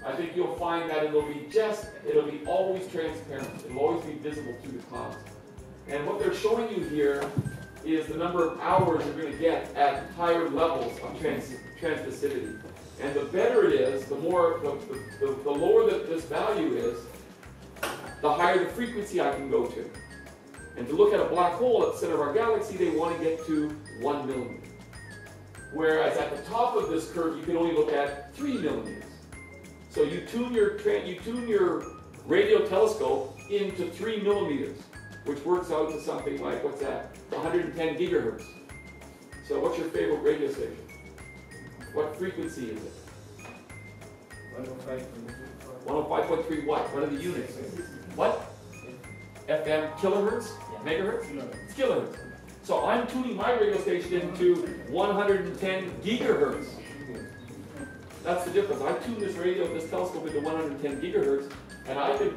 I think you'll find that it'll be always transparent. It'll always be visible through the clouds. And what they're showing you here is the number of hours you're going to get at higher levels of transmissivity. And the better it is, the lower that this value is, the higher the frequency I can go to. And to look at a black hole at the center of our galaxy, they want to get to 1 millimeter. Whereas at the top of this curve, you can only look at 3 millimeters. So you tune your radio telescope into 3 millimeters, which works out to something like, what's that? 110 gigahertz. So what's your favorite radio station? What frequency is it? 105.3 what? What are the units? What? FM kilohertz? Megahertz? It's kilohertz. So I'm tuning my radio station into 110 gigahertz. That's the difference. I tune this telescope into 110 gigahertz, and I can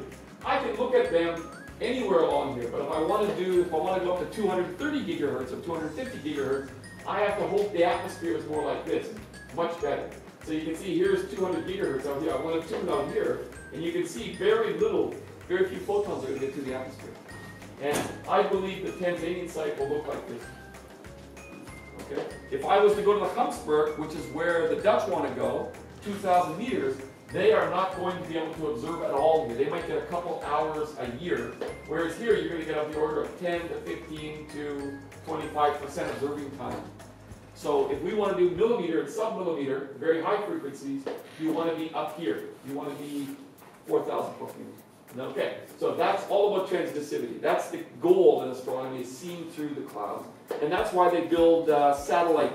look at them anywhere along here. But if I want to go up to 230 gigahertz or 250 gigahertz, I have to hope the atmosphere is more like this, much better. So you can see here's 200 gigahertz out here. I want to tune out here, and you can see very few photons are going to get to the atmosphere. And I believe the Tanzanian site will look like this. Okay? If I was to go to the Humsberg, which is where the Dutch want to go, 2,000 meters, they are not going to be able to observe at all here. They might get a couple hours a year, whereas here you're going to get on the order of 10 to 15 to 25% observing time. So if we want to do millimeter and sub-millimeter, very high frequencies, you want to be up here. You want to be 4,000 plus meters. Okay, so that's all about transmissivity. That's the goal in astronomy, is seen through the clouds. And that's why they build satellite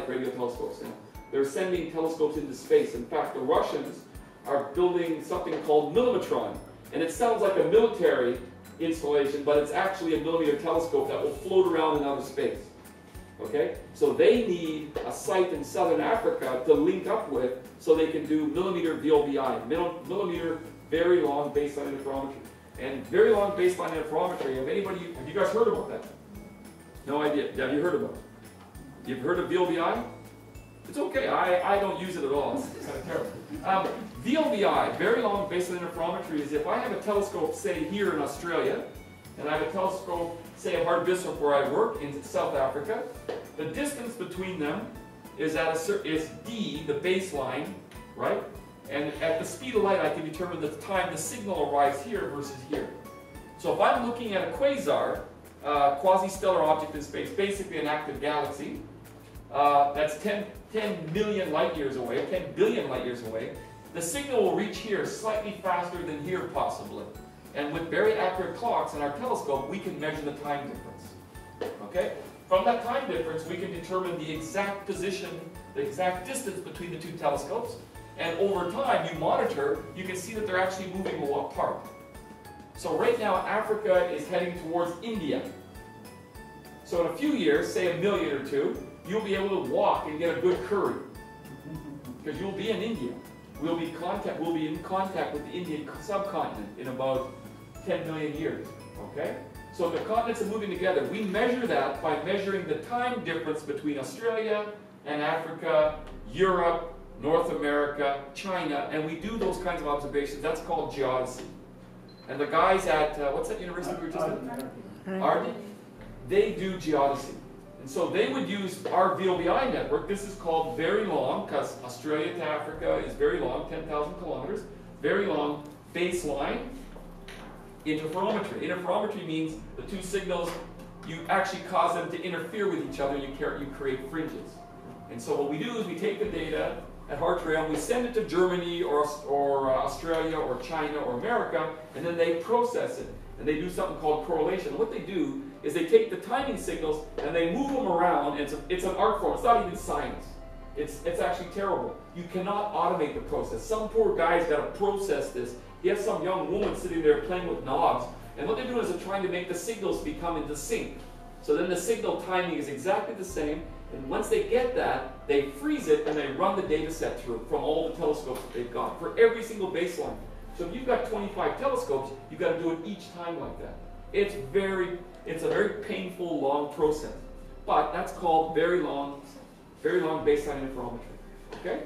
radio telescopes now. They're sending telescopes into space. In fact, the Russians are building something called millimetron. And it sounds like a military installation, but it's actually a millimeter telescope that will float around in outer space. Okay? So they need a site in southern Africa to link up with so they can do millimeter VLBI, millimeter very long baseline interferometry. And very long baseline interferometry, have you guys heard about that? No idea. Have you heard about it? You've heard of VLBI? It's okay, I don't use it at all. It's kind of terrible. VLBI, very long baseline interferometry, is if I have a telescope, say here in Australia, and I have a telescope, say at Hardbistroff where I work in South Africa, the distance between them is D, the baseline, right? And at the speed of light, I can determine the time the signal arrives here versus here. So if I'm looking at a quasar, quasi-stellar object in space, basically an active galaxy, that's 10 million light years away, 10 billion light years away, the signal will reach here slightly faster than here possibly. And with very accurate clocks in our telescope, we can measure the time difference. Okay? From that time difference, we can determine the exact position, the exact distance between the two telescopes. And over time, you monitor, you can see that they're actually moving a lot apart. So right now, Africa is heading towards India. So in a few years, say a million or two, you'll be able to walk and get a good curry. Because you'll be in India. We'll be in contact with the Indian subcontinent in about 10 million years. Okay? So the continents are moving together. We measure that by measuring the time difference between Australia and Africa, Europe, North America, China, and we do those kinds of observations. That's called geodesy. And the guys at, what's that university we were just at? Arden? They do geodesy. And so they would use our VLBI network. This is called very long, because Australia to Africa is very long, 10,000 kilometers. Very long baseline interferometry. Interferometry means the two signals, you actually cause them to interfere with each other, and you create fringes. And so what we do is we take the data at Hartrail, we send it to Germany or Australia or China or America, and then they process it. And they do something called correlation. What they do is they take the timing signals and they move them around. And it's an art form. It's not even science. It's actually terrible. You cannot automate the process. Some poor guy's got to process this. He has some young woman sitting there playing with knobs. And what they're doing is they're trying to make the signals become into sync. So then the signal timing is exactly the same. And once they get that, they freeze it and they run the data set through from all the telescopes that they've got for every single baseline. So if you've got 25 telescopes, you've got to do it each time like that. It's a very painful, long process. But that's called very long baseline interferometry. Okay?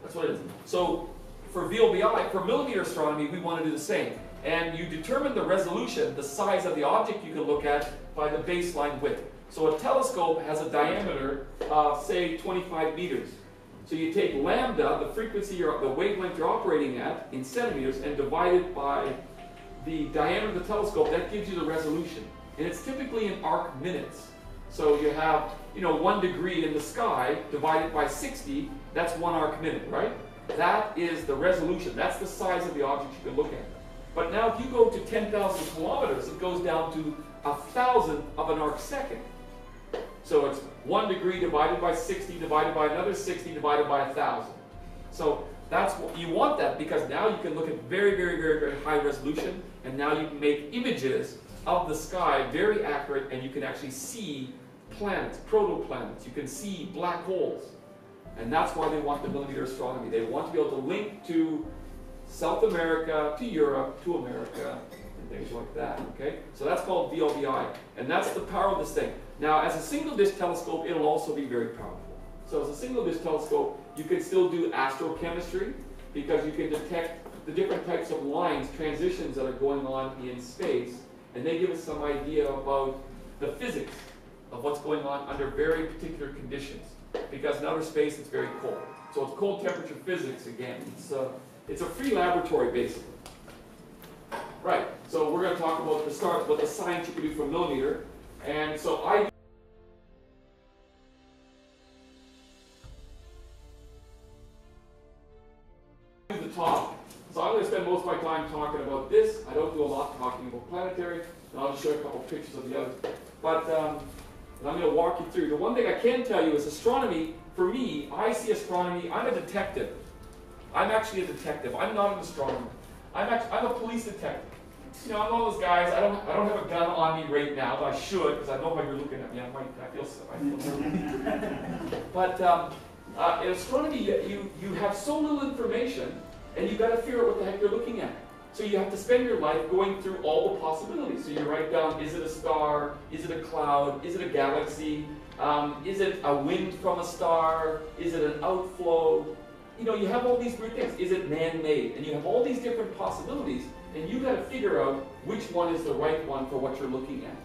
That's what it is. So for VLBI, for millimeter astronomy, we want to do the same. And you determine the resolution, the size of the object you can look at, by the baseline width. So a telescope has a diameter of, say, 25 meters. So you take lambda, the frequency, the wavelength you're operating at, in centimeters, and divide it by the diameter of the telescope. That gives you the resolution. And it's typically in arc minutes. So you have, 1 degree in the sky divided by 60, that's 1 arc minute, right? That is the resolution. That's the size of the object you can look at. But now if you go to 10,000 kilometers, it goes down to 1,000th of an arc second. So it's 1 degree divided by 60 divided by another 60 divided by 1,000. So that's what you want, that because now you can look at very, very, very, very high resolution, and now you can make images of the sky very accurate, and you can actually see planets, protoplanets. You can see black holes. And that's why they want the millimeter astronomy. They want to be able to link to South America, to Europe, to America, and things like that, okay? So that's called VLBI, and that's the power of this thing. Now, as a single-dish telescope, it'll also be very powerful. So as a single-dish telescope, you can still do astrochemistry, because you can detect the different types of lines, transitions that are going on in space, and they give us some idea about the physics of what's going on under very particular conditions. Because in outer space, it's very cold. So it's cold temperature physics again. It's a free laboratory, basically. Right, so we're going to talk about the science you can do from millimeter. And so I do the top. So I'm going to spend most of my time talking about this. I don't do a lot talking about planetary, and I'll just show you a couple of pictures of the others. But I'm going to walk you through. The one thing I can tell you is astronomy, for me, I see astronomy, I'm a detective. I'm actually a detective. I'm not an astronomer. I'm a police detective. I'm one of those guys, I don't have a gun on me right now, but I should, because I know how you're looking at me. I feel nervous. But in astronomy, you have so little information, and you've got to figure out what the heck you're looking at. So you have to spend your life going through all the possibilities. So you write down, is it a star? Is it a cloud? Is it a galaxy? Is it a wind from a star? Is it an outflow? You have all these weird things. Is it man-made? And you have all these different possibilities, and you've got to figure out which one is the right one for what you're looking at.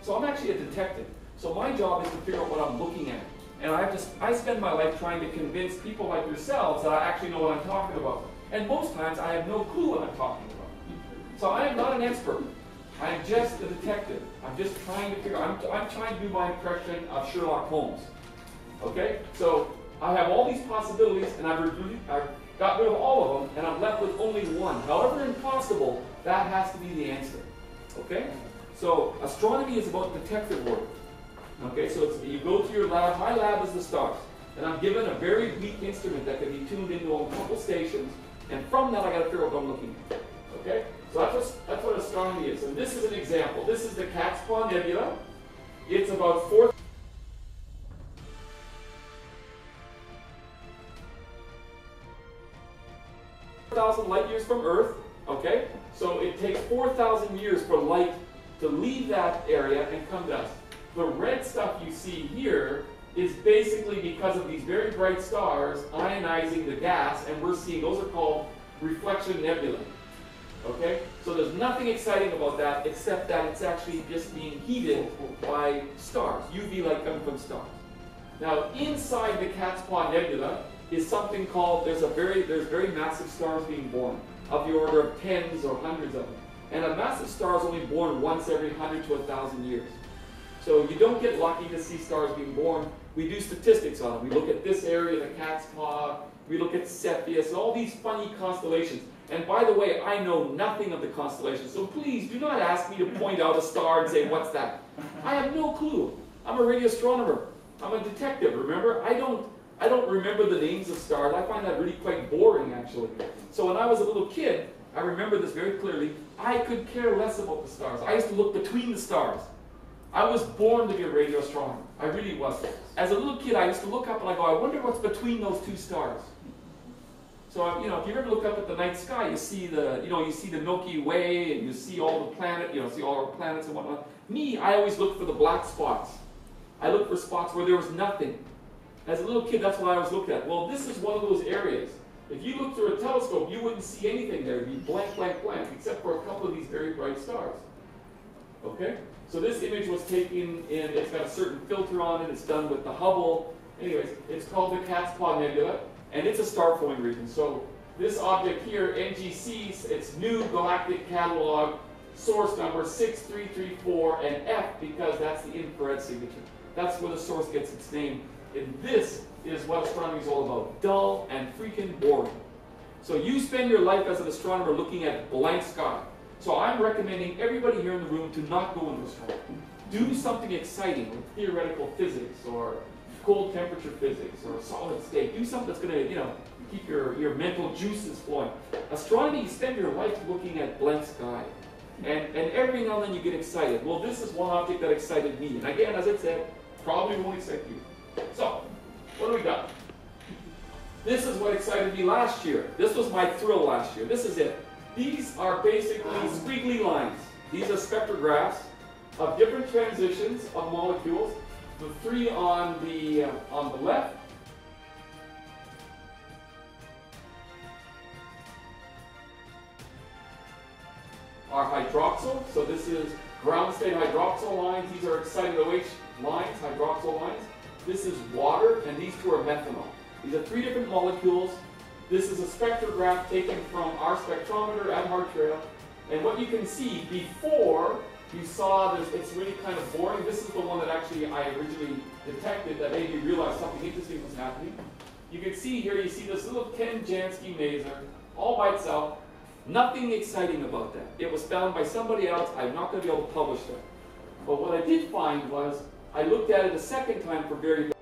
So I'm actually a detective. So my job is to figure out what I'm looking at. And I spend my life trying to convince people like yourselves that I actually know what I'm talking about. And most times I have no clue what I'm talking about. So I am not an expert. I'm just a detective. I'm just trying to figure out, I'm trying to do my impression of Sherlock Holmes. Okay? So I have all these possibilities, and I've got rid of all of them, and I'm left with only one. However impossible, that has to be the answer. Okay? So astronomy is about detective work. Okay, so you go to your lab. My lab is the stars. And I'm given a very weak instrument that can be tuned into a couple stations, and from that I got to figure out what I'm looking at. Okay? So that's what astronomy is. And this is an example. This is the Cat's Paw Nebula. It's about 4,000 light years from Earth. Okay? So it takes 4,000 years for light to leave that area and come to us. The red stuff you see here is basically because of these very bright stars ionizing the gas, and we're seeing, those are called reflection nebulae. Okay? So there's nothing exciting about that except that it's actually just being heated by stars, UV light coming from stars. Now inside the Cat's Paw Nebula is something called, there's very massive stars being born, of the order of tens or hundreds of them. And a massive star is only born once every 100 to 1,000 years. So you don't get lucky to see stars being born. We do statistics on them. We look at this area, the Cat's Paw, we look at Cepheus, all these funny constellations. And by the way, I know nothing of the constellations, so please do not ask me to point out a star and say, what's that? I have no clue. I'm a radio astronomer. I'm a detective, remember? I don't remember the names of stars. I find that really quite boring, actually. So when I was a little kid, I remember this very clearly, I could care less about the stars. I used to look between the stars. I was born to be a radio astronomer. I really was. As a little kid, I used to look up and I go, I wonder what's between those two stars. So, if you ever look up at the night sky, you see the Milky Way, and you see all the planets, see all our planets and whatnot. Me, I always look for the black spots. I look for spots where there was nothing. As a little kid, that's what I always looked at. Well, this is one of those areas. If you look through a telescope, you wouldn't see anything there. It'd be blank, blank, blank, except for a couple of these very bright stars. Okay? So this image was taken in, it's got a certain filter on it, it's done with the Hubble. Anyways, it's called the Cat's Paw Nebula, and it's a star-forming region. So this object here, NGC, its new galactic catalog, source number 6334, and F because that's the infrared signature. That's where the source gets its name. And this is what astronomy is all about. Dull and freaking boring. So you spend your life as an astronomer looking at blank sky. So I'm recommending everybody here in the room to not go into astronomy. Do something exciting, like theoretical physics, or cold temperature physics, or solid state. Do something that's going to, you know, keep your mental juices flowing. Astronomy, you spend your life looking at blank sky. And every now and then you get excited. Well, this is one object that excited me. And again, as I said, probably won't excite you. So, what do we got? This is what excited me last year. This was my thrill last year. This is it. These are basically squiggly lines. These are spectrographs of different transitions of molecules. The three on the left are hydroxyl. So this is ground state hydroxyl lines. These are excited OH lines, hydroxyl lines. This is water, and these two are methanol. These are three different molecules. This is a spectrograph taken from our spectrometer at Hartrail. And what you can see before you saw this, it's really kind of boring. This is the one that actually I originally detected that made me realize something interesting was happening. You can see here, you see this little Ken Jansky maser all by itself. Nothing exciting about that. It was found by somebody else. I'm not going to be able to publish that. But what I did find was, I looked at it a second time for very